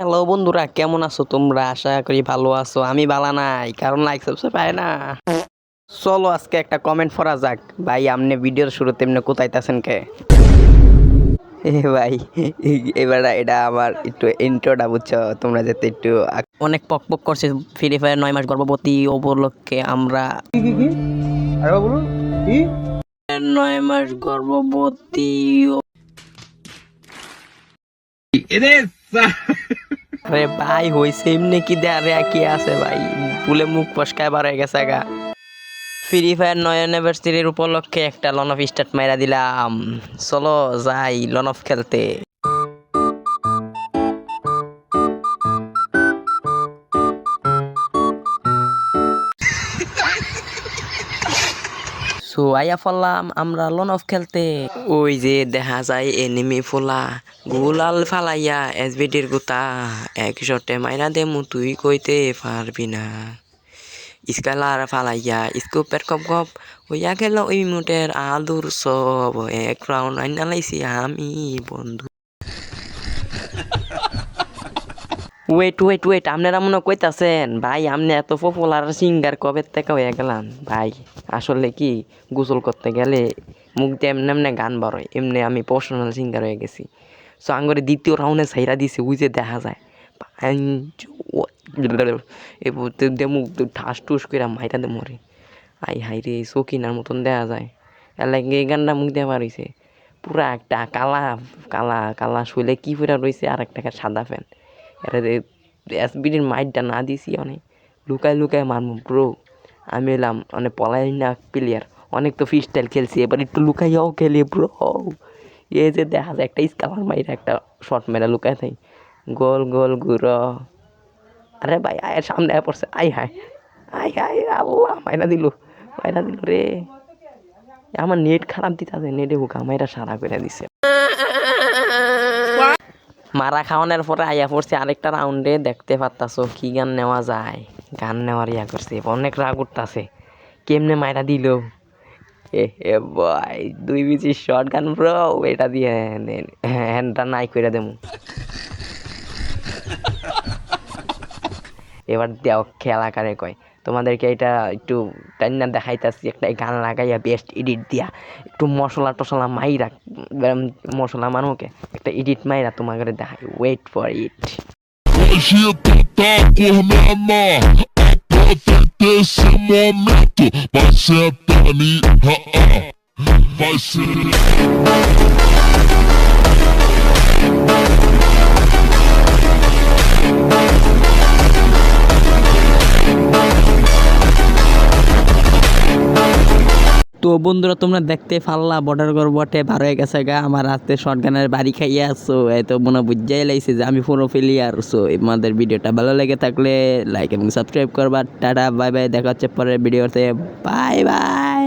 Hello বন্ধুরা, কেমন আছো তোমরা? আশা করি ভালো আছো। আমি ভালো নাই, কারণ লাইক সাবস্ক্রাইব পাই না। চলো আজকে একটা কমেন্ট পড়া যাক। ভাই আপনি ভিডিওর শুরুতে এমনি কোথায় আছেন কে? ভাই এবার এটা আমার একটু ইন্ট্রোটা বুঝছো, তোমরা যাতে একটু অনেক পক পক করছে। ফ্রি ফায়ার 9 মাস গর্ভবতী উপলক্ষে আমরা কি আরে বলুন কি 9 মাস গর্ভবতী। আরে ভাই হইছে এমনি কি দেয়া কি আছে ভাই, ভুলে মুখ ফসকায় বার হয়ে গেছে গা। ফ্রি ফায়ার 9 অ্যানিভার্সারির উপলক্ষে একটা লন অফ স্টার্ট মাইরা দিলাম। চলো যাই লন অফ খেলতে। সো আইয়া ফেললাম আমরা লন অফ খেলতে। ওই যে দেখা যায় এনিমি ফোলা গুলাল ফালাইয়া এসবিডির গুতা এক শটে মাইরা দেমু তুই কইতে পারবি না। স্কালার ফালাইয়া স্কুপের কপ কপ হইয়া গেল ওই মুটের আদুর সব এক রাউন্ড আইনা লাইছি আমি বন্ধু। ওয়েট আপনারা মনে কইতাছেন ভাই আপনি এত পপুলার সিঙ্গার কবে থেকে হয়ে গেলাম? ভাই আসলে কি গোসল করতে গেলে মুখ দিয়ে এমনি এমনি গান বারোয়, এমনি আমি প্রফেশনাল সিঙ্গার হয়ে গেছি। সো আঙ্গরে দ্বিতীয় রাউন্ডে ছাইরা দিছে, ওই যে দেখা যায় মুখ ঠাস টুস করে মাইরা দে মরে। আই হাই রে শৌখিনার মতন দেখা যায়। এর লাগে এই গানটা মুখ দিয়ে পারিছে পুরা একটা কালা কালা কালা শুলে কি পুরা রয়েছে, আর একটা সাদা ফ্যান। এটা এসবিডির মাইটটা না দিছি অনেক লুকায় লুকায় মারমু ব্রো। আমি এলাম অনেক পলাই না প্লেয়ার, অনেক তো ফ্রি স্টাইল খেলছি, এবার একটু লুকাইয়াও খেলি ব্রো। এই যে দেখা যায় একটা স্কালার মাইরা একটা শর্ট মেরা লুকায় থাই গোল গোল ঘুরো। আরে ভাই আয়ের সামনে আয় পড়ছে, আই হায় আই হায় আল্লাহ মাইরা দিল রে। আমার নেট খারাপ দিতে আছে, নেটে হুকা মাইরা সারা করে দিছে। মারা খাওয়ানোর পরে আইয়া পড়ছে আরেকটা রাউন্ডে। দেখতে পারতাছো কি গান নেওয়া যায়, গান নেওয়ার ইয়া করছে, অনেক রাগ উঠতাছে। কেমনে মাইরা দিল এ ভাই 2 বিচি শর্ট গান ব্রো, এটা দিয়ে হ্যান্ডটা নাই করে দেবো। এবার দেও খেলা কারে কয় তোমাদেরকে এটা একটু টাইনা দেখাইতাছি। একটা গান লাগাইয়া বেস্ট এডিট দিয়া একটু মশলা টসলা মাইরা, মশলা মানুষকে একটা এডিট মাইরা তোমার ঘরে দেখাই। Wait for it. Hoje tá por menor, aproveita esse momento, vai sentar vai ser. তো বন্ধুরা তোমরা দেখতে পারলা বর্ডার গড় বটে বার হয়ে গেছে গা। আমার হাতে শটগানের বাড়ি খাইয়া আসো, এত মনে বুঝাই লাইছে যে আমি পুরো প্লেয়ার। সো আমাদের ভিডিওটা ভালো লেগে থাকলে লাইক এবং সাবস্ক্রাইব করবা। টাটা বাই বাই, দেখা হচ্ছে পরের ভিডিওতে। Bye bye.